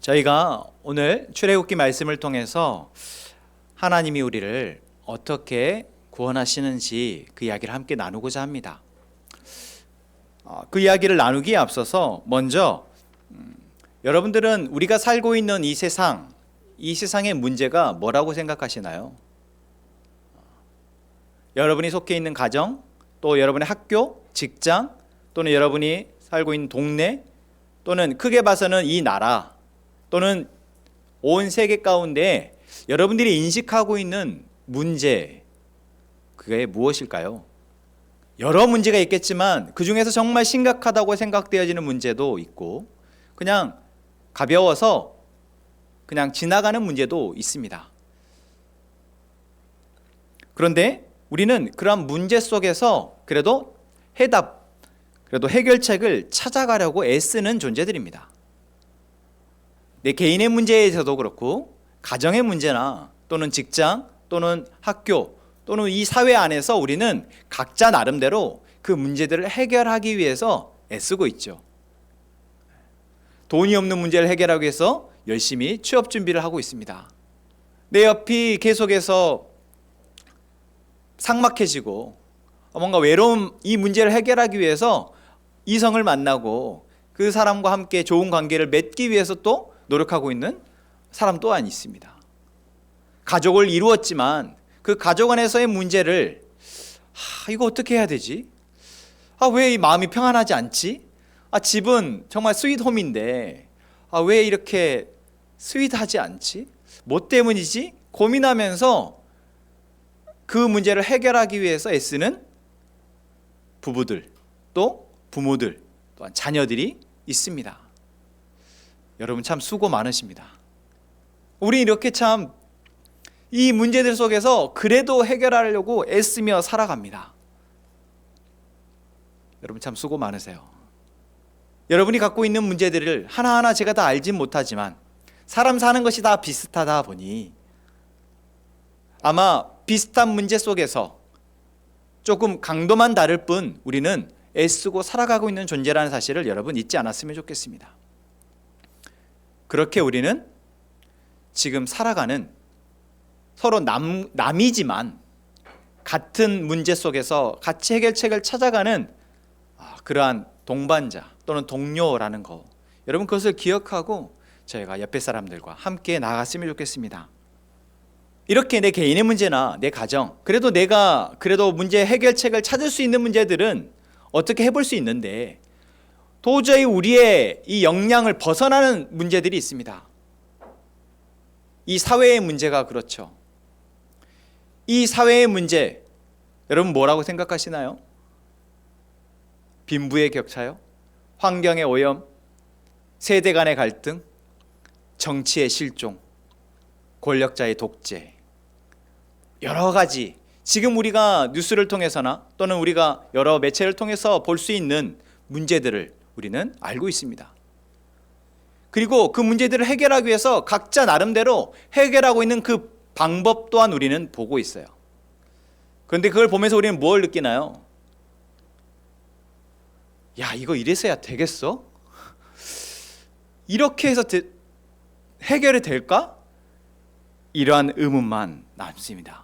저희가 오늘 출애굽기 말씀을 통해서 하나님이 우리를 어떻게 구원하시는지 그 이야기를 함께 나누고자 합니다. 그 이야기를 나누기에 앞서서 먼저 여러분들은 우리가 살고 있는 이 세상의 문제가 뭐라고 생각하시나요? 여러분이 속해 있는 가정, 또 여러분의 학교, 직장, 또는 여러분이 살고 있는 동네, 또는 크게 봐서는 이 나라, 또는 온 세계 가운데 여러분들이 인식하고 있는 문제, 그게 무엇일까요? 여러 문제가 있겠지만 그 중에서 정말 심각하다고 생각되어지는 문제도 있고, 그냥 가벼워서 그냥 지나가는 문제도 있습니다. 그런데 우리는 그런 문제 속에서 그래도 해결책을 찾아가려고 애쓰는 존재들입니다. 내 개인의 문제에서도 그렇고, 가정의 문제나 또는 직장 또는 학교 또는 이 사회 안에서 우리는 각자 나름대로 그 문제들을 해결하기 위해서 애쓰고 있죠. 돈이 없는 문제를 해결하기 위해서 열심히 취업 준비를 하고 있습니다. 내 옆이 계속해서 삭막해지고 뭔가 외로움, 이 문제를 해결하기 위해서 이성을 만나고 그 사람과 함께 좋은 관계를 맺기 위해서 또 노력하고 있는 사람 또한 있습니다. 가족을 이루었지만 그 가족 안에서의 문제를 이거 어떻게 해야 되지? 왜 이 마음이 평안하지 않지? 집은 정말 스윗홈인데 왜 이렇게 스윗하지 않지? 뭐 때문이지? 고민하면서 그 문제를 해결하기 위해서 애쓰는 부부들, 또 부모들, 또한 자녀들이 있습니다. 여러분 참 수고 많으십니다. 우리 이렇게 참 이 문제들 속에서 그래도 해결하려고 애쓰며 살아갑니다. 여러분 참 수고 많으세요. 여러분이 갖고 있는 문제들을 하나하나 제가 다 알진 못하지만 사람 사는 것이 다 비슷하다 보니 아마 비슷한 문제 속에서 조금 강도만 다를 뿐 우리는 애쓰고 살아가고 있는 존재라는 사실을 여러분 잊지 않았으면 좋겠습니다. 그렇게 우리는 지금 살아가는 서로 남이지만 같은 문제 속에서 같이 해결책을 찾아가는 그러한 동반자 또는 동료라는 거, 여러분 그것을 기억하고 저희가 옆에 사람들과 함께 나아갔으면 좋겠습니다. 이렇게 내 개인의 문제나 내 가정, 내가 문제 해결책을 찾을 수 있는 문제들은 어떻게 해볼 수 있는데, 도저히 우리의 이 역량을 벗어나는 문제들이 있습니다. 이 사회의 문제가 그렇죠. 이 사회의 문제, 여러분 뭐라고 생각하시나요? 빈부의 격차요? 환경의 오염? 세대 간의 갈등? 정치의 실종? 권력자의 독재? 여러 가지, 지금 우리가 뉴스를 통해서나 또는 우리가 여러 매체를 통해서 볼 수 있는 문제들을 우리는 알고 있습니다. 그리고 그 문제들을 해결하기 위해서 각자 나름대로 해결하고 있는 그 방법 또한 우리는 보고 있어요. 그런데 그걸 보면서 우리는 뭘 느끼나요? 이거 이래서야 되겠어? 이렇게 해서 해결이 될까? 이러한 의문만 남습니다.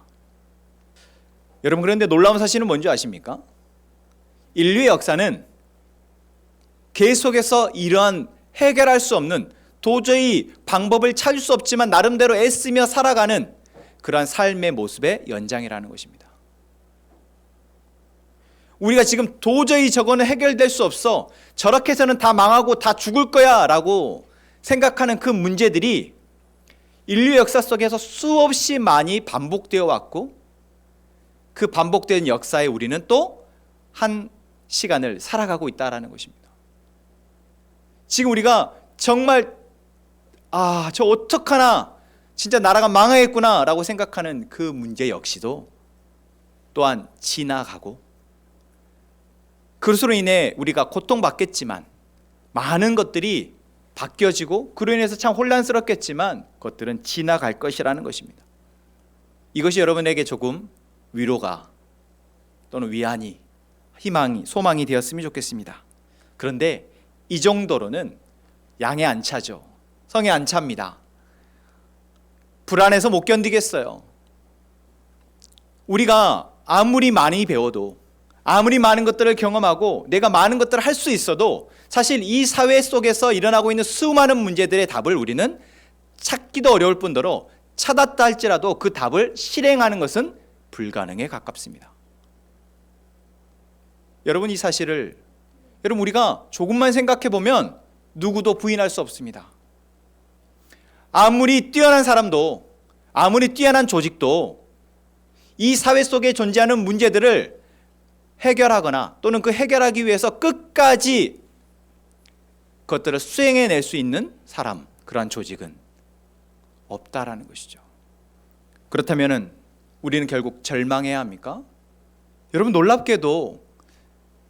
여러분, 그런데 놀라운 사실은 뭔지 아십니까? 인류의 역사는 계속해서 이러한 해결할 수 없는, 도저히 방법을 찾을 수 없지만 나름대로 애쓰며 살아가는 그러한 삶의 모습의 연장이라는 것입니다. 우리가 지금 도저히 저거는 해결될 수 없어, 저렇게 해서는 다 망하고 다 죽을 거야 라고 생각하는 그 문제들이 인류 역사 속에서 수없이 많이 반복되어 왔고, 그 반복된 역사에 우리는 또 한 시간을 살아가고 있다는 것입니다. 지금 우리가 정말 저 어떡하나, 진짜 나라가 망하겠구나 라고 생각하는 그 문제 역시도 또한 지나가고, 그것으로 인해 우리가 고통받겠지만 많은 것들이 바뀌어지고 그로 인해서 참 혼란스럽겠지만 그것들은 지나갈 것이라는 것입니다. 이것이 여러분에게 조금 위로가 또는 위안이, 희망이, 소망이 되었으면 좋겠습니다. 그런데 이 정도로는 양에 안 차죠. 성에 안 찹니다. 불안해서 못 견디겠어요. 우리가 아무리 많이 배워도, 아무리 많은 것들을 경험하고 내가 많은 것들을 할 수 있어도 사실 이 사회 속에서 일어나고 있는 수많은 문제들의 답을 우리는 찾기도 어려울 뿐더러 찾았다 할지라도 그 답을 실행하는 것은 불가능에 가깝습니다. 여러분, 이 사실을 여러분 우리가 조금만 생각해 보면 누구도 부인할 수 없습니다. 아무리 뛰어난 사람도, 아무리 뛰어난 조직도 이 사회 속에 존재하는 문제들을 해결하거나 또는 그 해결하기 위해서 끝까지 그것들을 수행해낼 수 있는 사람, 그러한 조직은 없다라는 것이죠. 그렇다면 우리는 결국 절망해야 합니까? 여러분, 놀랍게도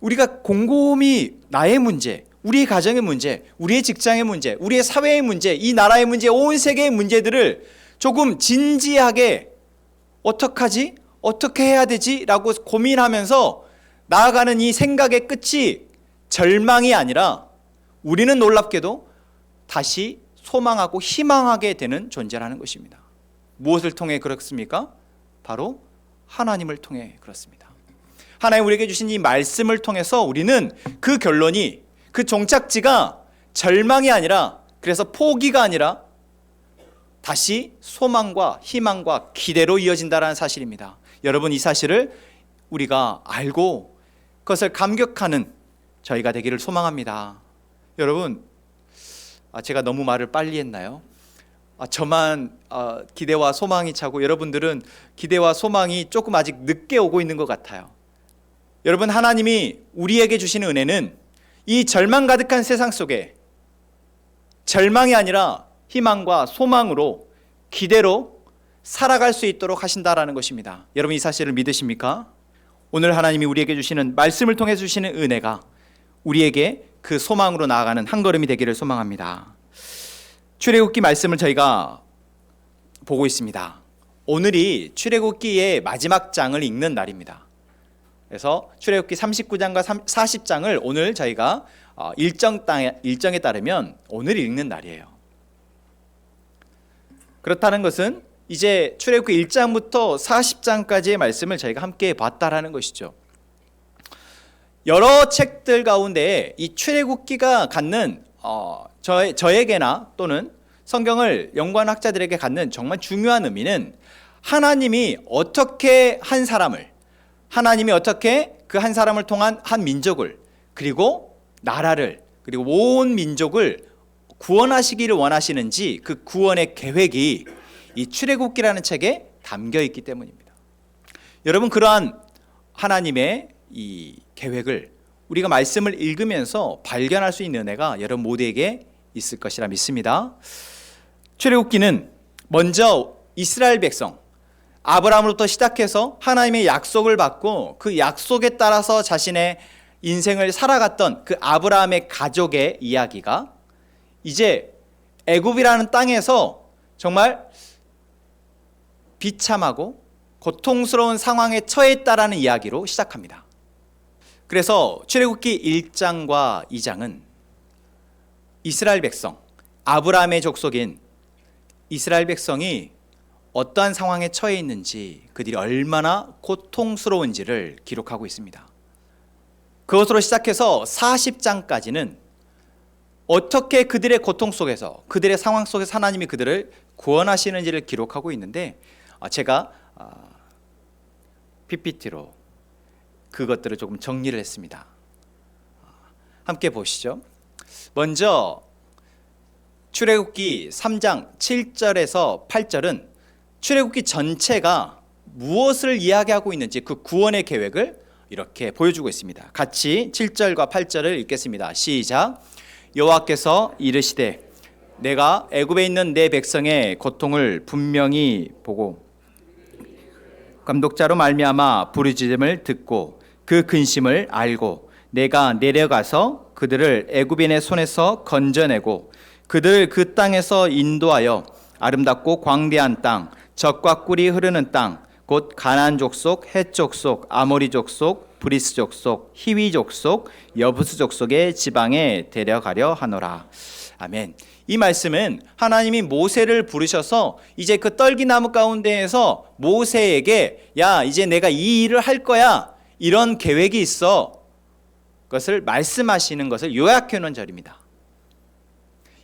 우리가 곰곰이 나의 문제, 우리의 가정의 문제, 우리의 직장의 문제, 우리의 사회의 문제, 이 나라의 문제, 온 세계의 문제들을 조금 진지하게 어떡하지? 어떻게 해야 되지? 라고 고민하면서 나아가는 이 생각의 끝이 절망이 아니라 우리는 놀랍게도 다시 소망하고 희망하게 되는 존재라는 것입니다. 무엇을 통해 그렇습니까? 바로 하나님을 통해 그렇습니다. 하나님 우리에게 주신 이 말씀을 통해서 우리는 그 결론이, 그 종착지가 절망이 아니라, 그래서 포기가 아니라 다시 소망과 희망과 기대로 이어진다는 사실입니다. 여러분, 이 사실을 우리가 알고 그것을 감격하는 저희가 되기를 소망합니다. 여러분, 제가 너무 말을 빨리 했나요? 저만 기대와 소망이 차고 여러분들은 기대와 소망이 조금 아직 늦게 오고 있는 것 같아요. 여러분, 하나님이 우리에게 주시는 은혜는 이 절망 가득한 세상 속에 절망이 아니라 희망과 소망으로, 기대로 살아갈 수 있도록 하신다라는 것입니다. 여러분, 이 사실을 믿으십니까? 오늘 하나님이 우리에게 주시는 말씀을 통해 주시는 은혜가 우리에게 그 소망으로 나아가는 한 걸음이 되기를 소망합니다. 출애굽기 말씀을 저희가 보고 있습니다. 오늘이 출애굽기의 마지막 장을 읽는 날입니다. 그래서 출애굽기 39장과 40장을 오늘 저희가 일정에 따르면 오늘 읽는 날이에요. 그렇다는 것은 이제 출애굽기 1장부터 40장까지의 말씀을 저희가 함께 봤다라는 것이죠. 여러 책들 가운데 이 출애굽기가 갖는 저에게나 또는 성경을 연구하는 학자들에게 갖는 정말 중요한 의미는 하나님이 어떻게 한 사람을, 하나님이 어떻게 그 한 사람을 통한 한 민족을, 그리고 나라를, 그리고 온 민족을 구원하시기를 원하시는지 그 구원의 계획이 이 출애굽기라는 책에 담겨 있기 때문입니다. 여러분, 그러한 하나님의 이 계획을 우리가 말씀을 읽으면서 발견할 수 있는 은혜가 여러분 모두에게 있을 것이라 믿습니다. 출애굽기는 먼저 이스라엘 백성 아브라함으로부터 시작해서 하나님의 약속을 받고 그 약속에 따라서 자신의 인생을 살아갔던 그 아브라함의 가족의 이야기가 이제 애굽이라는 땅에서 정말 비참하고 고통스러운 상황에 처했다라는 이야기로 시작합니다. 그래서 출애굽기 1장과 2장은 이스라엘 백성, 아브라함의 족속인 이스라엘 백성이 어떠한 상황에 처해 있는지, 그들이 얼마나 고통스러운지를 기록하고 있습니다. 그것으로 시작해서 40장까지는 어떻게 그들의 고통 속에서, 그들의 상황 속에서 하나님이 그들을 구원하시는지를 기록하고 있는데, 제가 PPT로 그것들을 조금 정리를 했습니다. 함께 보시죠. 먼저 출애굽기 3장 7절에서 8절은 출애굽기 전체가 무엇을 이야기하고 있는지 그 구원의 계획을 이렇게 보여주고 있습니다. 같이 7절과 8절을 읽겠습니다. 시작. 여호와께서 이르시되 내가 애굽에 있는 내 백성의 고통을 분명히 보고 감독자로 말미암아 부르짖음을 듣고 그 근심을 알고 내가 내려가서 그들을 애굽인의 손에서 건져내고 그들을 그 땅에서 인도하여 아름답고 광대한 땅, 젖과 꿀이 흐르는 땅, 곧 가나안 족속, 헷 족속, 아모리 족속, 브리스 족속, 히위 족속, 여부스 족속의 지방에 데려가려 하노라. 아멘. 이 말씀은 하나님이 모세를 부르셔서 이제 그 떨기나무 가운데에서 모세에게 야, 이제 내가 이 일을 할 거야, 이런 계획이 있어, 그것을 말씀하시는 것을 요약해 놓은 절입니다.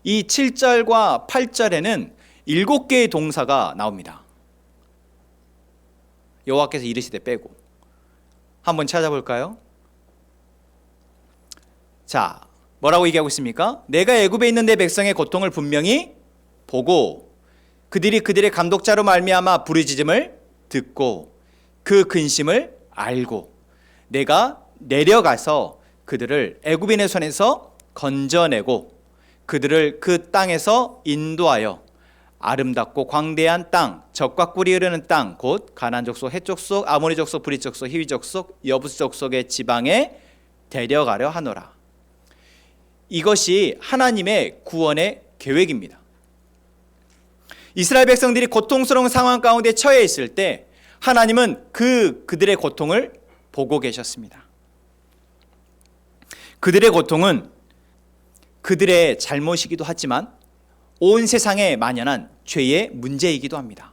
이 7절과 8절에는 7개의 동사가 나옵니다. 여호와께서 이르시되 빼고. 한번 찾아볼까요? 자, 뭐라고 얘기하고 있습니까? 내가 애굽에 있는 내 백성의 고통을 분명히 보고 그들이 그들의 감독자로 말미암아 부르짖음을 듣고 그 근심을 알고 내가 내려가서 그들을 애굽인의 손에서 건져내고 그들을 그 땅에서 인도하여 아름답고 광대한 땅, 젖과 꿀이 흐르는 땅, 곧 가나안 족속, 헷 족속, 아모리 족속, 브릿 족속, 히위 족속, 여부스 족속의 지방에 데려가려 하노라. 이것이 하나님의 구원의 계획입니다. 이스라엘 백성들이 고통스러운 상황 가운데 처해 있을 때 하나님은 그들의 고통을 보고 계셨습니다. 그들의 고통은 그들의 잘못이기도 하지만 온 세상에 만연한 죄의 문제이기도 합니다.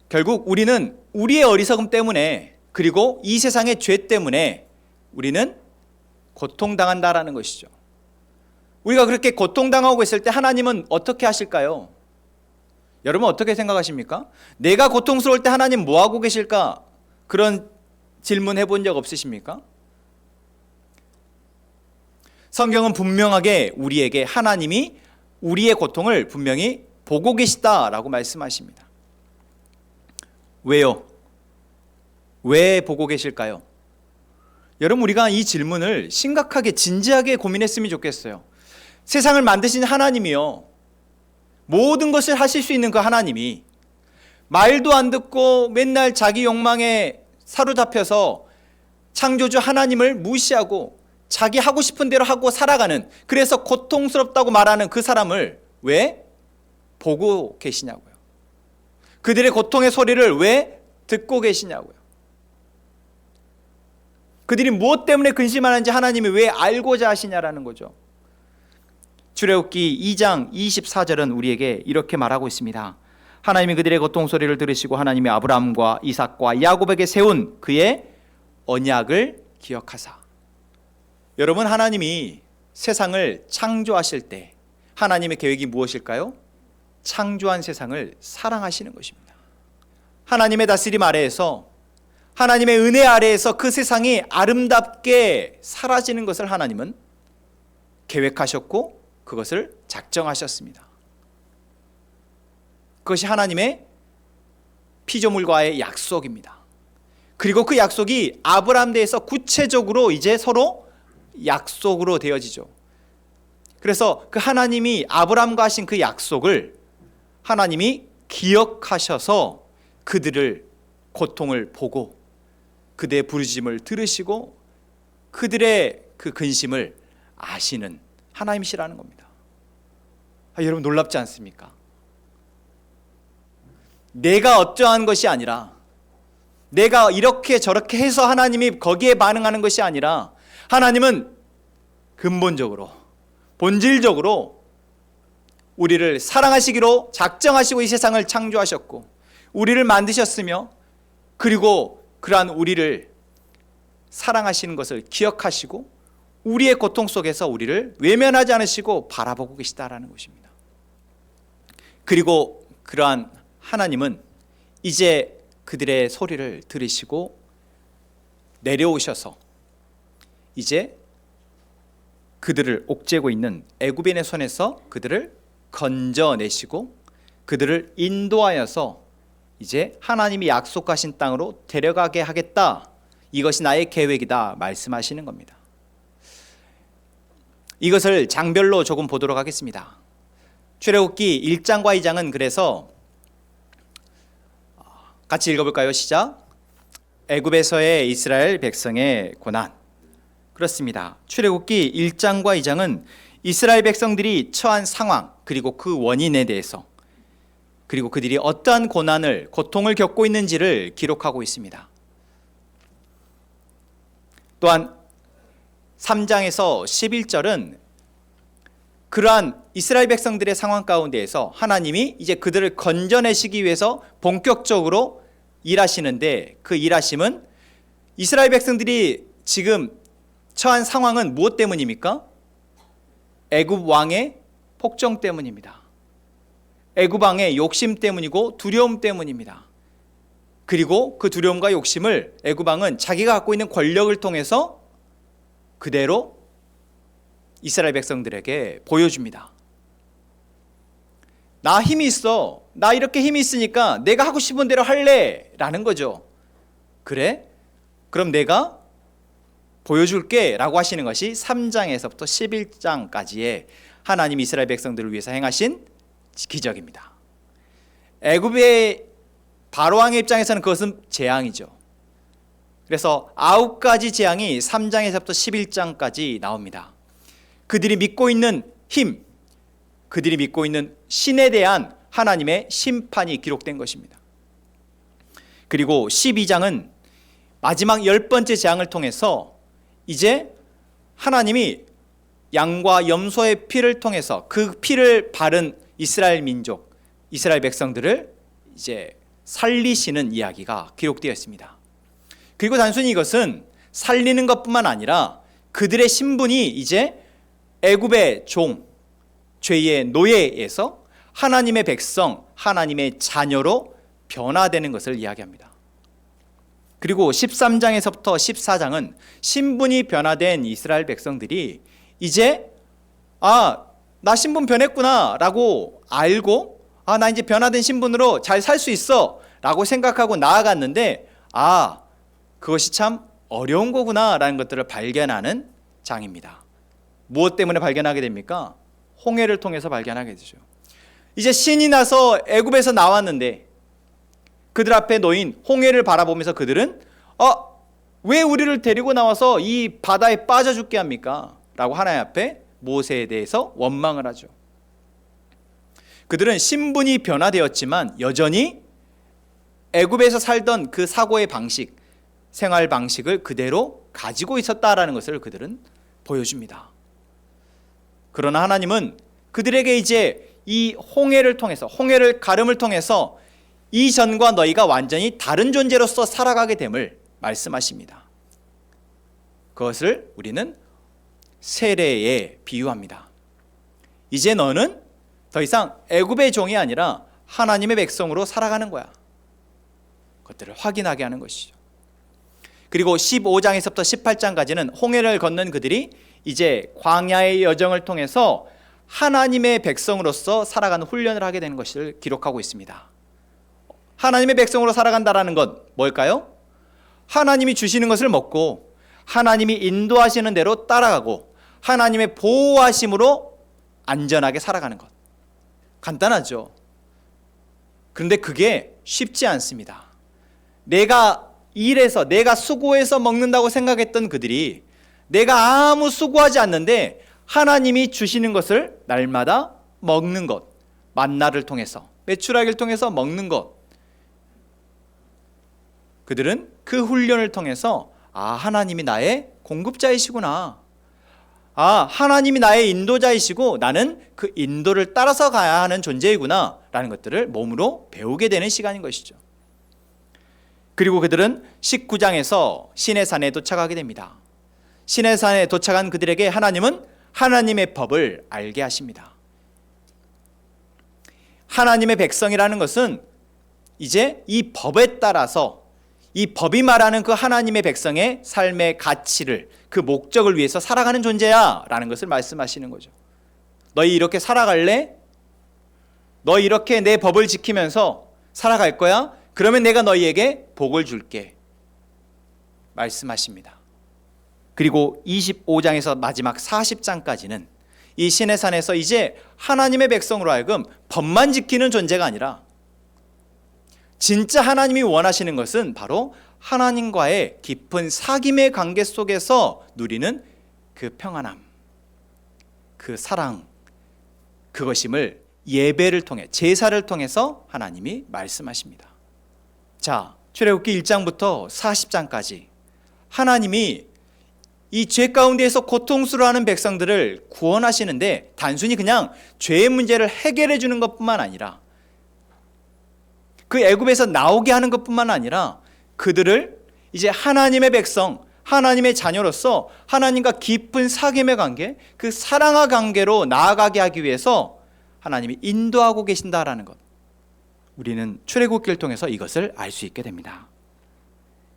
결국 우리는 우리의 어리석음 때문에, 그리고 이 세상의 죄 때문에 우리는 고통당한다라는 것이죠. 우리가 그렇게 고통당하고 있을 때 하나님은 어떻게 하실까요? 여러분 어떻게 생각하십니까? 내가 고통스러울 때 하나님 뭐 하고 계실까? 그런 질문 해본 적 없으십니까? 성경은 분명하게 우리에게 하나님이 우리의 고통을 분명히 보고 계시다라고 말씀하십니다. 왜요? 왜 보고 계실까요? 여러분 우리가 이 질문을 심각하게 진지하게 고민했으면 좋겠어요. 세상을 만드신 하나님이요, 모든 것을 하실 수 있는 그 하나님이 말도 안 듣고 맨날 자기 욕망에 사로잡혀서 창조주 하나님을 무시하고 자기 하고 싶은 대로 하고 살아가는, 그래서 고통스럽다고 말하는 그 사람을 왜 보고 계시냐고요. 그들의 고통의 소리를 왜 듣고 계시냐고요. 그들이 무엇 때문에 근심하는지 하나님이 왜 알고자 하시냐라는 거죠. 출애굽기 2장 24절은 우리에게 이렇게 말하고 있습니다. 하나님이 그들의 고통 소리를 들으시고 하나님이 아브라함과 이삭과 야곱에게 세운 그의 언약을 기억하사. 여러분 하나님이 세상을 창조하실 때 하나님의 계획이 무엇일까요? 창조한 세상을 사랑하시는 것입니다. 하나님의 다스림 아래에서, 하나님의 은혜 아래에서 그 세상이 아름답게 사라지는 것을 하나님은 계획하셨고 그것을 작정하셨습니다. 그것이 하나님의 피조물과의 약속입니다. 그리고 그 약속이 아브라함 대해서 구체적으로 이제 서로 약속으로 되어지죠. 그래서 그 하나님이 아브라함과 하신 그 약속을 하나님이 기억하셔서 그들을 고통을 보고 그들의 부르짖음을 들으시고 그들의 그 근심을 아시는 하나님이시라는 겁니다. 여러분 놀랍지 않습니까? 내가 어떠한 것이 아니라, 내가 이렇게 저렇게 해서 하나님이 거기에 반응하는 것이 아니라, 하나님은 근본적으로 본질적으로 우리를 사랑하시기로 작정하시고 이 세상을 창조하셨고 우리를 만드셨으며, 그리고 그러한 우리를 사랑하시는 것을 기억하시고 우리의 고통 속에서 우리를 외면하지 않으시고 바라보고 계시다라는 것입니다. 그리고 그러한 하나님은 이제 그들의 소리를 들으시고 내려오셔서 이제 그들을 옥죄고 있는 애굽인의 손에서 그들을 건져내시고 그들을 인도하여서 이제 하나님이 약속하신 땅으로 데려가게 하겠다, 이것이 나의 계획이다 말씀하시는 겁니다. 이것을 장별로 조금 보도록 하겠습니다. 출애굽기 1장과 2장은 그래서 같이 읽어볼까요? 시작. 애굽에서의 이스라엘 백성의 고난. 그렇습니다. 출애굽기 1장과 2장은 이스라엘 백성들이 처한 상황, 그리고 그 원인에 대해서, 그리고 그들이 어떠한 고난을, 고통을 겪고 있는지를 기록하고 있습니다. 또한 3장에서 11절은 그러한 이스라엘 백성들의 상황 가운데에서 하나님이 이제 그들을 건져내시기 위해서 본격적으로 일하시는데, 그 일하심은 이스라엘 백성들이 지금 처한 상황은 무엇 때문입니까? 애굽 왕의 폭정 때문입니다. 애굽 왕의 욕심 때문이고 두려움 때문입니다. 그리고 그 두려움과 욕심을 애굽 왕은 자기가 갖고 있는 권력을 통해서 그대로 이스라엘 백성들에게 보여줍니다. 나 힘이 있어. 나 이렇게 힘이 있으니까 내가 하고 싶은 대로 할래 라는 거죠. 그래? 그럼 내가 보여줄게 라고 하시는 것이 3장에서부터 11장까지의 하나님 이스라엘 백성들을 위해서 행하신 기적입니다. 애굽의 바로왕의 입장에서는 그것은 재앙이죠. 그래서 9가지 재앙이 3장에서부터 11장까지 나옵니다. 그들이 믿고 있는 힘, 그들이 믿고 있는 신에 대한 하나님의 심판이 기록된 것입니다. 그리고 12장은 마지막 10번째 재앙을 통해서 이제 하나님이 양과 염소의 피를 통해서 그 피를 바른 이스라엘 민족, 이스라엘 백성들을 이제 살리시는 이야기가 기록되어 있습니다. 그리고 단순히 이것은 살리는 것뿐만 아니라 그들의 신분이 이제 애굽의 종, 죄의 노예에서 하나님의 백성, 하나님의 자녀로 변화되는 것을 이야기합니다. 그리고 13장에서부터 14장은 신분이 변화된 이스라엘 백성들이 이제 나 신분 변했구나 라고 알고 나 이제 변화된 신분으로 잘 살 수 있어 라고 생각하고 나아갔는데 그것이 참 어려운 거구나 라는 것들을 발견하는 장입니다. 무엇 때문에 발견하게 됩니까? 홍해를 통해서 발견하게 되죠. 이제 신이 나서 애굽에서 나왔는데 그들 앞에 놓인 홍해를 바라보면서 그들은 왜 우리를 데리고 나와서 이 바다에 빠져 죽게 합니까? 라고 하나님 앞에 모세에 대해서 원망을 하죠. 그들은 신분이 변화되었지만 여전히 애굽에서 살던 그 사고의 방식, 생활 방식을 그대로 가지고 있었다라는 것을 그들은 보여줍니다. 그러나 하나님은 그들에게 이제 이 홍해를 통해서, 홍해를 가름을 통해서 이전과 너희가 완전히 다른 존재로서 살아가게 됨을 말씀하십니다. 그것을 우리는 세례에 비유합니다. 이제 너는 더 이상 애굽의 종이 아니라 하나님의 백성으로 살아가는 거야. 그것들을 확인하게 하는 것이죠. 그리고 15장에서부터 18장까지는 홍해를 건넌 그들이 이제 광야의 여정을 통해서 하나님의 백성으로서 살아가는 훈련을 하게 되는 것을 기록하고 있습니다. 하나님의 백성으로 살아간다라는 것 뭘까요? 하나님이 주시는 것을 먹고 하나님이 인도하시는 대로 따라가고 하나님의 보호하심으로 안전하게 살아가는 것. 간단하죠. 그런데 그게 쉽지 않습니다. 내가 일해서, 내가 수고해서 먹는다고 생각했던 그들이 내가 아무 수고하지 않는데 하나님이 주시는 것을 날마다 먹는 것, 만나를 통해서, 메추라기를 통해서 먹는 것, 그들은 그 훈련을 통해서 하나님이 나의 공급자이시구나, 하나님이 나의 인도자이시고 나는 그 인도를 따라서 가야 하는 존재이구나 라는 것들을 몸으로 배우게 되는 시간인 것이죠. 그리고 그들은 19장에서 시내산에 도착하게 됩니다. 시내산에 도착한 그들에게 하나님은 하나님의 법을 알게 하십니다. 하나님의 백성이라는 것은 이제 이 법에 따라서, 이 법이 말하는 그 하나님의 백성의 삶의 가치를, 그 목적을 위해서 살아가는 존재야 라는 것을 말씀하시는 거죠. 너희 이렇게 살아갈래? 너희 이렇게 내 법을 지키면서 살아갈 거야? 그러면 내가 너희에게 복을 줄게 말씀하십니다. 그리고 25장에서 마지막 40장까지는 이 시내산에서 이제 하나님의 백성으로 하여금 법만 지키는 존재가 아니라 진짜 하나님이 원하시는 것은 바로 하나님과의 깊은 사귐의 관계 속에서 누리는 그 평안함, 그 사랑, 그것임을 예배를 통해, 제사를 통해서 하나님이 말씀하십니다. 자, 출애굽기 1장부터 40장까지 하나님이 이 죄 가운데에서 고통스러워하는 백성들을 구원하시는데 단순히 그냥 죄의 문제를 해결해 주는 것뿐만 아니라 그 애굽에서 나오게 하는 것뿐만 아니라 그들을 이제 하나님의 백성, 하나님의 자녀로서 하나님과 깊은 사귐의 관계, 그 사랑의 관계로 나아가게 하기 위해서 하나님이 인도하고 계신다라는 것, 우리는 출애굽기를 통해서 이것을 알 수 있게 됩니다.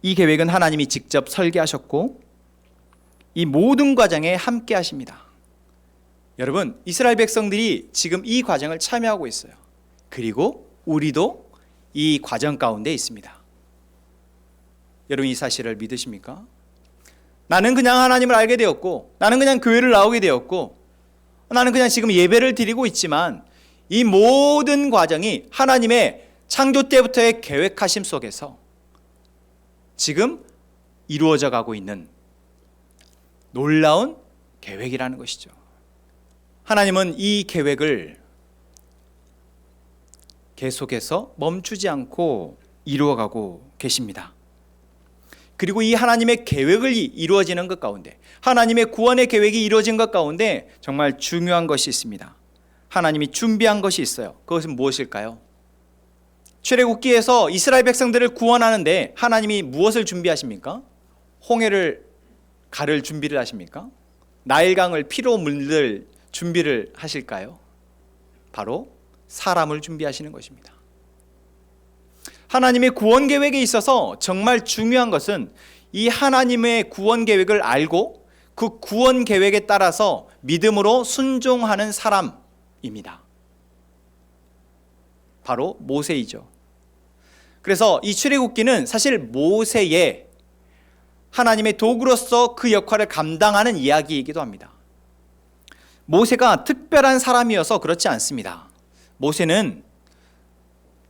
이 계획은 하나님이 직접 설계하셨고 이 모든 과정에 함께 하십니다. 여러분, 이스라엘 백성들이 지금 이 과정을 참여하고 있어요. 그리고 우리도 이 과정 가운데 있습니다. 여러분, 이 사실을 믿으십니까? 나는 그냥 하나님을 알게 되었고, 나는 그냥 교회를 나오게 되었고, 나는 그냥 지금 예배를 드리고 있지만 이 모든 과정이 하나님의 창조 때부터의 계획하심 속에서 지금 이루어져 가고 있는 놀라운 계획이라는 것이죠. 하나님은 이 계획을 계속해서 멈추지 않고 이루어가고 계십니다. 그리고 이 하나님의 계획을 이루어지는 것 가운데, 하나님의 구원의 계획이 이루어진 것 가운데 정말 중요한 것이 있습니다. 하나님이 준비한 것이 있어요. 그것은 무엇일까요? 출애굽기에서 이스라엘 백성들을 구원하는데 하나님이 무엇을 준비하십니까? 홍해를 가를 준비를 하십니까? 나일강을 피로 물들 준비를 하실까요? 바로 사람을 준비하시는 것입니다. 하나님의 구원 계획에 있어서 정말 중요한 것은 이 하나님의 구원 계획을 알고 그 구원 계획에 따라서 믿음으로 순종하는 사람입니다. 바로 모세이죠. 그래서 이 출애굽기는 사실 모세의 하나님의 도구로서 그 역할을 감당하는 이야기이기도 합니다. 모세가 특별한 사람이어서 그렇지 않습니다. 모세는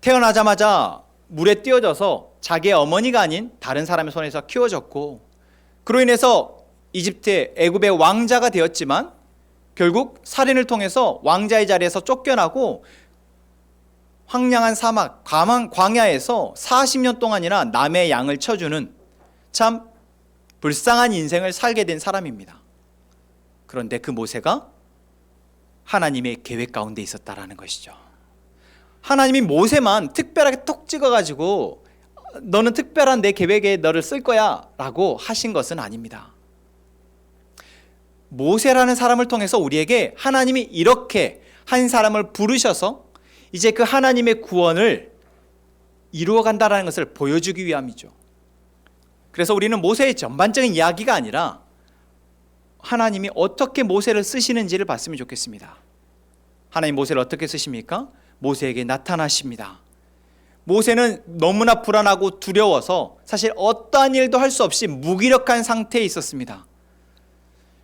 태어나자마자 물에 띄어져서 자기의 어머니가 아닌 다른 사람의 손에서 키워졌고, 그로 인해서 이집트의 애굽의 왕자가 되었지만 결국 살인을 통해서 왕자의 자리에서 쫓겨나고 황량한 사막, 광야에서 40년 동안이나 남의 양을 쳐주는 참 불쌍한 인생을 살게 된 사람입니다. 그런데 그 모세가 하나님의 계획 가운데 있었다라는 것이죠. 하나님이 모세만 특별하게 톡 찍어가지고 너는 특별한 내 계획에 너를 쓸 거야 라고 하신 것은 아닙니다. 모세라는 사람을 통해서 우리에게 하나님이 이렇게 한 사람을 부르셔서 이제 그 하나님의 구원을 이루어간다는 것을 보여주기 위함이죠. 그래서 우리는 모세의 전반적인 이야기가 아니라 하나님이 어떻게 모세를 쓰시는지를 봤으면 좋겠습니다. 하나님 모세를 어떻게 쓰십니까? 모세에게 나타나십니다. 모세는 너무나 불안하고 두려워서 사실 어떠한 일도 할 수 없이 무기력한 상태에 있었습니다.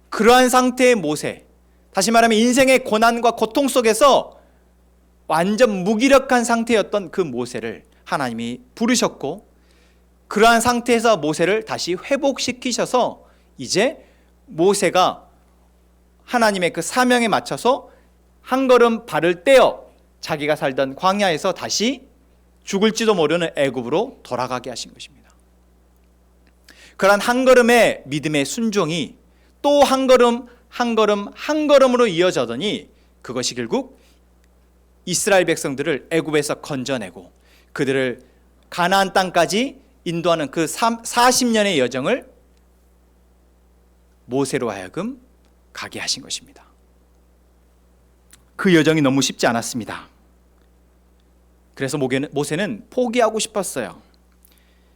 그러한 상태의 모세, 다시 말하면 인생의 고난과 고통 속에서 완전 무기력한 상태였던 그 모세를 하나님이 부르셨고, 그러한 상태에서 모세를 다시 회복시키셔서 이제 모세가 하나님의 그 사명에 맞춰서 한 걸음 발을 떼어 자기가 살던 광야에서 다시 죽을지도 모르는 애굽으로 돌아가게 하신 것입니다. 그러한 한 걸음의 믿음의 순종이 또 한 걸음 한 걸음 한 걸음으로 이어져더니 그것이 결국 이스라엘 백성들을 애굽에서 건져내고 그들을 가나안 땅까지 인도하는 그 40년의 여정을 모세로 하여금 가게 하신 것입니다. 그 여정이 너무 쉽지 않았습니다. 그래서 모세는 포기하고 싶었어요.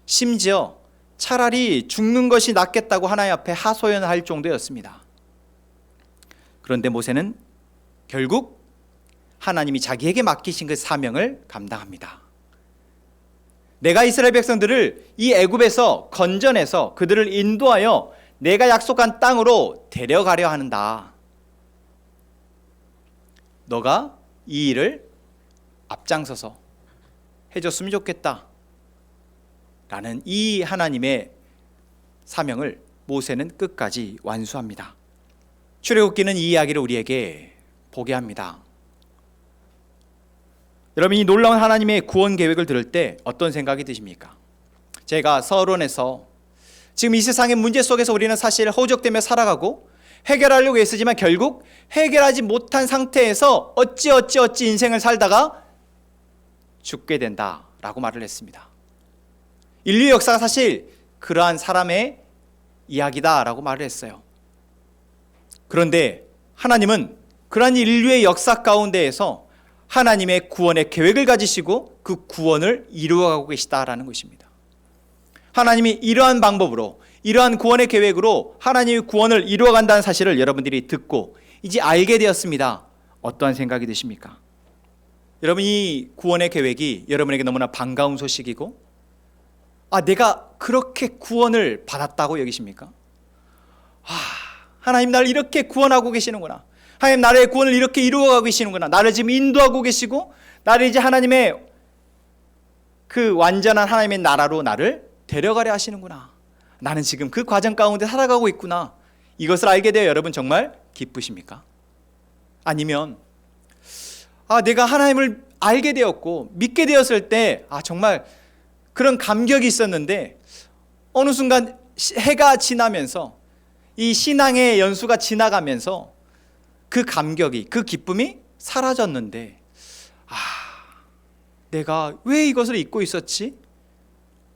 심지어 차라리 죽는 것이 낫겠다고 하나님 앞에 하소연할 정도였습니다. 그런데 모세는 결국 하나님이 자기에게 맡기신 그 사명을 감당합니다. 내가 이스라엘 백성들을 이 애굽에서 건져내서 그들을 인도하여 내가 약속한 땅으로 데려가려 하는다. 너가 이 일을 앞장서서 해줬으면 좋겠다 라는 이 하나님의 사명을 모세는 끝까지 완수합니다. 출애굽기는 이 이야기를 우리에게 보게 합니다. 여러분, 이 놀라운 하나님의 구원 계획을 들을 때 어떤 생각이 드십니까? 제가 서론에서 지금 이 세상의 문제 속에서 우리는 사실 허우적대며 살아가고 해결하려고 애쓰지만 결국 해결하지 못한 상태에서 어찌 인생을 살다가 죽게 된다라고 말을 했습니다. 인류의 역사가 사실 그러한 사람의 이야기다라고 말을 했어요. 그런데 하나님은 그러한 인류의 역사 가운데에서 하나님의 구원의 계획을 가지시고 그 구원을 이루어가고 계시다라는 것입니다. 하나님이 이러한 방법으로, 이러한 구원의 계획으로 하나님의 구원을 이루어간다는 사실을 여러분들이 듣고 이제 알게 되었습니다. 어떠한 생각이 드십니까? 여러분, 이 구원의 계획이 여러분에게 너무나 반가운 소식이고, 내가 그렇게 구원을 받았다고 여기십니까? 하나님 나를 이렇게 구원하고 계시는구나. 하나님 나의 구원을 이렇게 이루어가고 계시는구나. 나를 지금 인도하고 계시고 나를 이제 하나님의 그 완전한 하나님의 나라로 나를 데려가려 하시는구나. 나는 지금 그 과정 가운데 살아가고 있구나. 이것을 알게 되어 여러분 정말 기쁘십니까? 아니면 내가 하나님을 알게 되었고 믿게 되었을 때 정말 그런 감격이 있었는데 어느 순간 해가 지나면서 이 신앙의 연수가 지나가면서 그 감격이, 그 기쁨이 사라졌는데 내가 왜 이것을 잊고 있었지?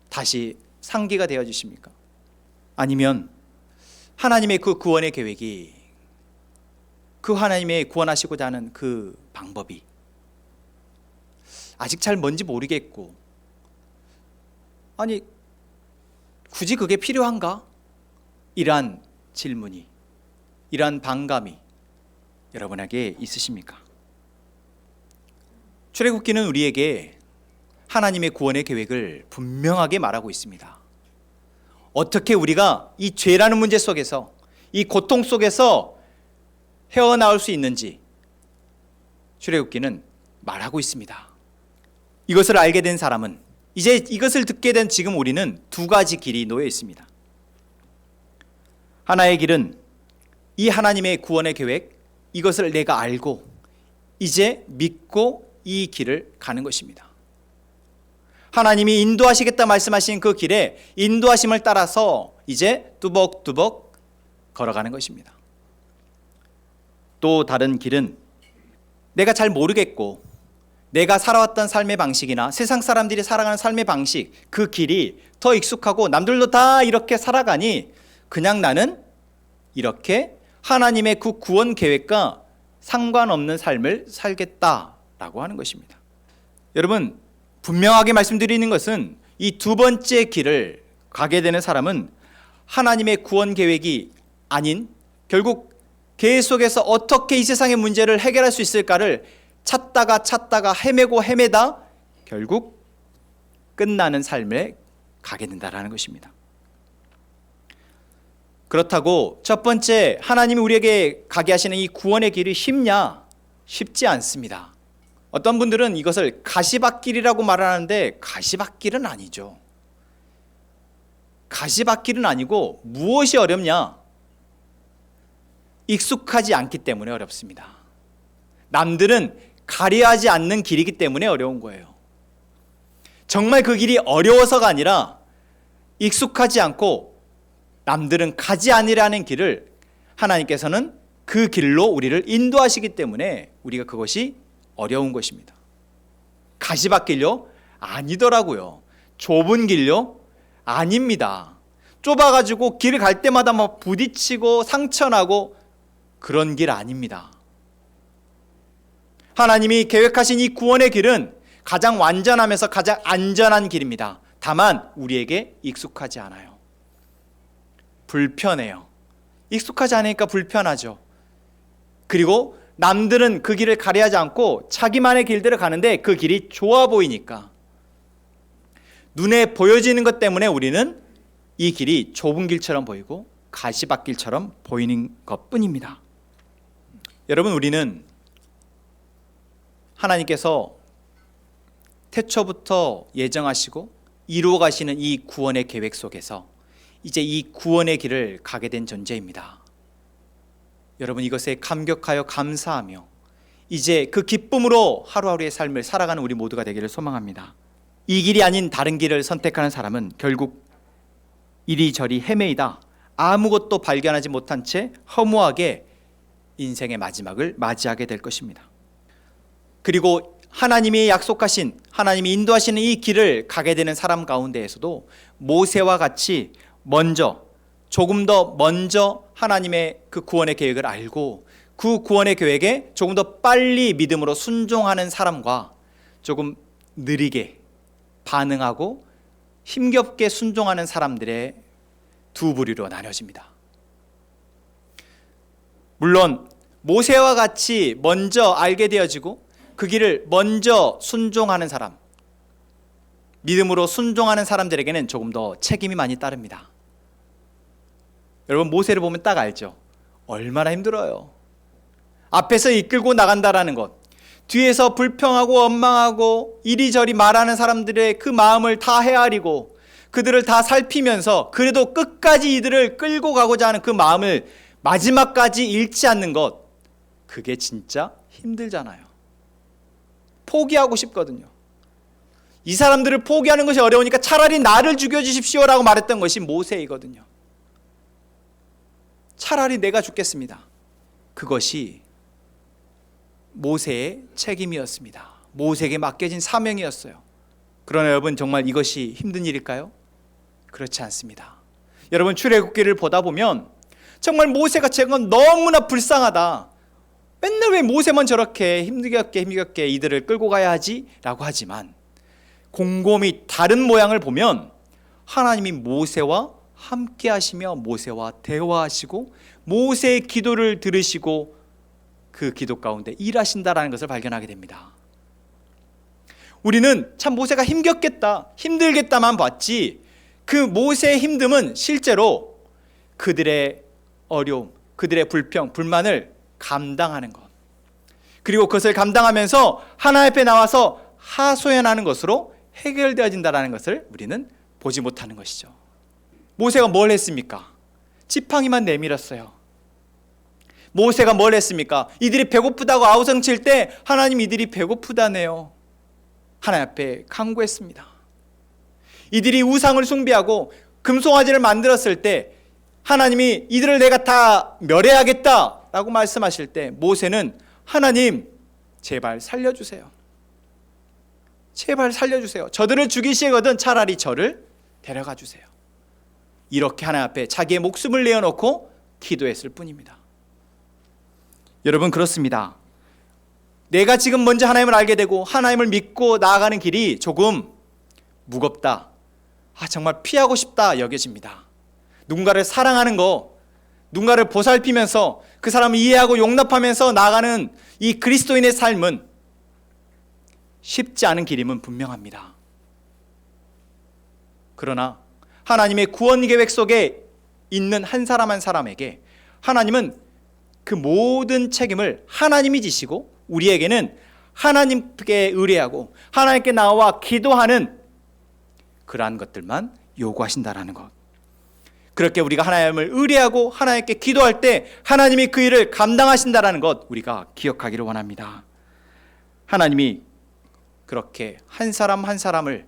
다시 상기가 되어지십니까? 아니면 하나님의 그 구원의 계획이, 그 하나님의 구원하시고자 하는 그 방법이 아직 잘 뭔지 모르겠고, 굳이 그게 필요한가? 이러한 질문이, 이러한 반감이 여러분에게 있으십니까? 출애굽기는 우리에게 하나님의 구원의 계획을 분명하게 말하고 있습니다. 어떻게 우리가 이 죄라는 문제 속에서, 이 고통 속에서 헤어나올 수 있는지 출애굽기는 말하고 있습니다. 이것을 알게 된 사람은, 이제 이것을 듣게 된 지금 우리는 두 가지 길이 놓여 있습니다. 하나의 길은 이 하나님의 구원의 계획, 이것을 내가 알고 이제 믿고 이 길을 가는 것입니다. 하나님이 인도하시겠다 말씀하신 그 길에 인도하심을 따라서 이제 뚜벅뚜벅 걸어가는 것입니다. 또 다른 길은 내가 잘 모르겠고 내가 살아왔던 삶의 방식이나 세상 사람들이 살아가는 삶의 방식, 그 길이 더 익숙하고 남들도 다 이렇게 살아가니 그냥 나는 이렇게 하나님의 그 구원 계획과 상관없는 삶을 살겠다라고 하는 것입니다. 여러분, 분명하게 말씀드리는 것은 이 두 번째 길을 가게 되는 사람은 하나님의 구원 계획이 아닌, 결국 계속해서 어떻게 이 세상의 문제를 해결할 수 있을까를 찾다가 헤매다 결국 끝나는 삶에 가게 된다라는 것입니다. 그렇다고 첫 번째 하나님이 우리에게 가게 하시는 이 구원의 길이 쉽냐? 쉽지 않습니다. 어떤 분들은 이것을 가시밭길이라고 말하는데 가시밭길은 아니죠. 가시밭길은 아니고 무엇이 어렵냐? 익숙하지 않기 때문에 어렵습니다. 남들은 가려하지 않는 길이기 때문에 어려운 거예요. 정말 그 길이 어려워서가 아니라 익숙하지 않고 남들은 가지 않으려는 길을 하나님께서는 그 길로 우리를 인도하시기 때문에 우리가 그것이 어려운 것입니다. 가시밭길요? 아니더라고요. 좁은 길요? 아닙니다. 좁아가지고 길 갈 때마다 막 부딪히고 상처나고 그런 길 아닙니다. 하나님이 계획하신 이 구원의 길은 가장 완전하면서 가장 안전한 길입니다. 다만 우리에게 익숙하지 않아요. 불편해요. 익숙하지 않으니까 불편하죠. 그리고 남들은 그 길을 가려하지 않고 자기만의 길대로 가는데 그 길이 좋아 보이니까, 눈에 보여지는 것 때문에 우리는 이 길이 좁은 길처럼 보이고 가시밭길처럼 보이는 것뿐입니다. 여러분, 우리는 하나님께서 태초부터 예정하시고 이루어 가시는 이 구원의 계획 속에서 이제 이 구원의 길을 가게 된 존재입니다. 여러분, 이것에 감격하여 감사하며 이제 그 기쁨으로 하루하루의 삶을 살아가는 우리 모두가 되기를 소망합니다. 이 길이 아닌 다른 길을 선택하는 사람은 결국 이리저리 헤매이다 아무것도 발견하지 못한 채 허무하게 인생의 마지막을 맞이하게 될 것입니다. 그리고 하나님이 약속하신, 하나님이 인도하시는 이 길을 가게 되는 사람 가운데에서도 모세와 같이 조금 더 먼저 하나님의 그 구원의 계획을 알고 그 구원의 계획에 조금 더 빨리 믿음으로 순종하는 사람과 조금 느리게 반응하고 힘겹게 순종하는 사람들의 두 부류로 나뉘어집니다. 물론 모세와 같이 먼저 알게 되어지고 그 길을 먼저 순종하는 사람, 믿음으로 순종하는 사람들에게는 조금 더 책임이 많이 따릅니다. 여러분, 모세를 보면 딱 알죠? 얼마나 힘들어요. 앞에서 이끌고 나간다라는 것, 뒤에서 불평하고 원망하고 이리저리 말하는 사람들의 그 마음을 다 헤아리고 그들을 다 살피면서 그래도 끝까지 이들을 끌고 가고자 하는 그 마음을 마지막까지 잃지 않는 것, 그게 진짜 힘들잖아요. 포기하고 싶거든요. 이 사람들을 포기하는 것이 어려우니까 차라리 나를 죽여주십시오라고 말했던 것이 모세이거든요. 차라리 내가 죽겠습니다. 그것이 모세의 책임이었습니다. 모세에게 맡겨진 사명이었어요. 그러나 여러분, 정말 이것이 힘든 일일까요? 그렇지 않습니다. 여러분, 출애굽기를 보다 보면 정말 모세가 제가 너무나 불쌍하다, 맨날 왜 모세만 저렇게 힘겹게 이들을 끌고 가야 하지? 라고 하지만 곰곰이 다른 모양을 보면 하나님이 모세와 함께 하시며 모세와 대화하시고 모세의 기도를 들으시고 그 기도 가운데 일하신다라는 것을 발견하게 됩니다. 우리는 참 모세가 힘겹겠다, 힘들겠다만 봤지 그 모세의 힘듦은 실제로 그들의 어려움, 그들의 불평, 불만을 감당하는 것, 그리고 그것을 감당하면서 하나님 앞에 나와서 하소연하는 것으로 해결되어진다는 것을 우리는 보지 못하는 것이죠. 모세가 뭘 했습니까? 지팡이만 내밀었어요. 모세가 뭘 했습니까? 이들이 배고프다고 아우성칠 때 하나님, 이들이 배고프다네요, 하나님 앞에 간구했습니다. 이들이 우상을 숭배하고 금송아지를 만들었을 때 하나님이 이들을 내가 다 멸해야겠다라고 말씀하실 때 모세는 하나님, 제발 살려주세요. 제발 살려주세요. 저들을 죽이시거든 차라리 저를 데려가 주세요. 이렇게 하나님 앞에 자기의 목숨을 내어놓고 기도했을 뿐입니다. 여러분, 그렇습니다. 내가 지금 먼저 하나님을 알게 되고 하나님을 믿고 나아가는 길이 조금 무겁다, 정말 피하고 싶다 여겨집니다. 누군가를 사랑하는 거, 누군가를 보살피면서 그 사람을 이해하고 용납하면서 나아가는 이 그리스도인의 삶은 쉽지 않은 길임은 분명합니다. 그러나 하나님의 구원 계획 속에 있는 한 사람 한 사람에게 하나님은 그 모든 책임을 하나님이 지시고 우리에게는 하나님께 의뢰하고 하나님께 나와 기도하는 그러한 것들만 요구하신다라는 것. 그렇게 우리가 하나님을 의뢰하고 하나님께 기도할 때 하나님이 그 일을 감당하신다라는 것, 우리가 기억하기를 원합니다. 하나님이 그렇게 한 사람 한 사람을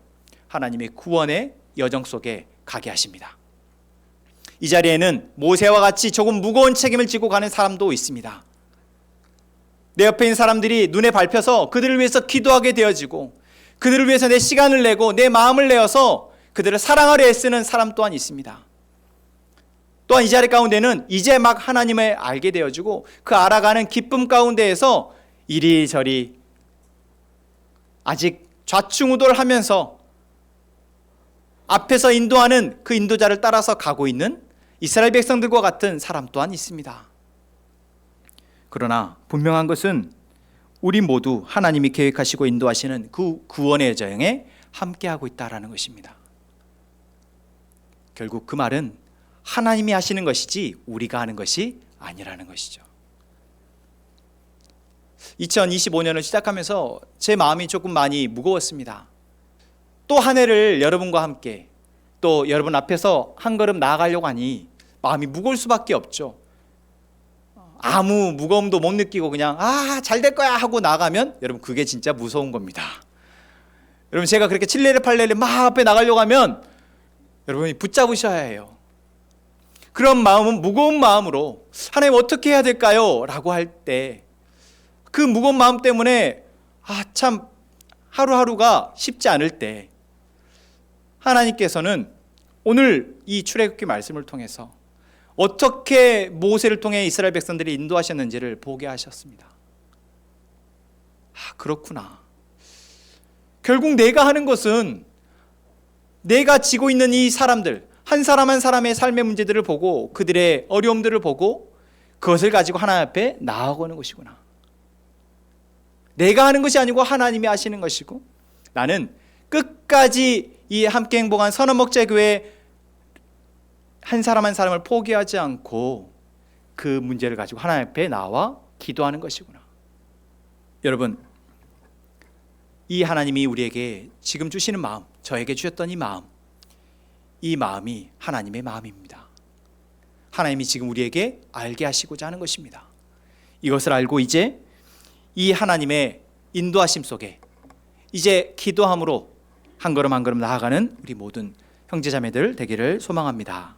하나님의 구원의 여정 속에 가게 하십니다. 이 자리에는 모세와 같이 조금 무거운 책임을 지고 가는 사람도 있습니다. 내 옆에 있는 사람들이 눈에 밟혀서 그들을 위해서 기도하게 되어지고 그들을 위해서 내 시간을 내고 내 마음을 내어서 그들을 사랑하려 애쓰는 사람 또한 있습니다. 또한 이 자리 가운데는 이제 막 하나님을 알게 되어지고 그 알아가는 기쁨 가운데에서 이리저리 아직 좌충우돌하면서 앞에서 인도하는 그 인도자를 따라서 가고 있는 이스라엘 백성들과 같은 사람 또한 있습니다. 그러나 분명한 것은 우리 모두 하나님이 계획하시고 인도하시는 그 구원의 여정에 함께하고 있다는 것입니다. 결국 그 말은 하나님이 하시는 것이지 우리가 하는 것이 아니라는 것이죠. 2025년을 시작하면서 제 마음이 조금 많이 무거웠습니다. 또 한 해를 여러분과 함께 또 여러분 앞에서 한 걸음 나아가려고 하니 마음이 무거울 수밖에 없죠. 아무 무거움도 못 느끼고 그냥 잘 될 거야 하고 나가면 여러분 그게 진짜 무서운 겁니다. 여러분 제가 그렇게 칠레레 팔레레 막 앞에 나가려고 하면 여러분이 붙잡으셔야 해요. 그런 마음은 무거운 마음으로 하나님 어떻게 해야 될까요? 라고 할 때 그 무거운 마음 때문에 참 하루하루가 쉽지 않을 때 하나님께서는 오늘 이 출애굽기 말씀을 통해서 어떻게 모세를 통해 이스라엘 백성들이 인도하셨는지를 보게 하셨습니다. 그렇구나. 결국 내가 하는 것은 내가 지고 있는 이 사람들, 한 사람 한 사람의 삶의 문제들을 보고 그들의 어려움들을 보고 그것을 가지고 하나님 앞에 나아가는 것이구나. 내가 하는 것이 아니고 하나님이 하시는 것이고 나는 끝까지 이 함께 행복한 선언목자교회 한 사람 한 사람을 포기하지 않고 그 문제를 가지고 하나님 앞에 나와 기도하는 것이구나. 여러분, 이 하나님이 우리에게 지금 주시는 마음, 저에게 주셨던 이 마음이 하나님의 마음입니다. 하나님이 지금 우리에게 알게 하시고자 하는 것입니다. 이것을 알고 이제 이 하나님의 인도하심 속에 이제 기도함으로 한 걸음 한 걸음 나아가는 우리 모든 형제자매들 되기를 소망합니다.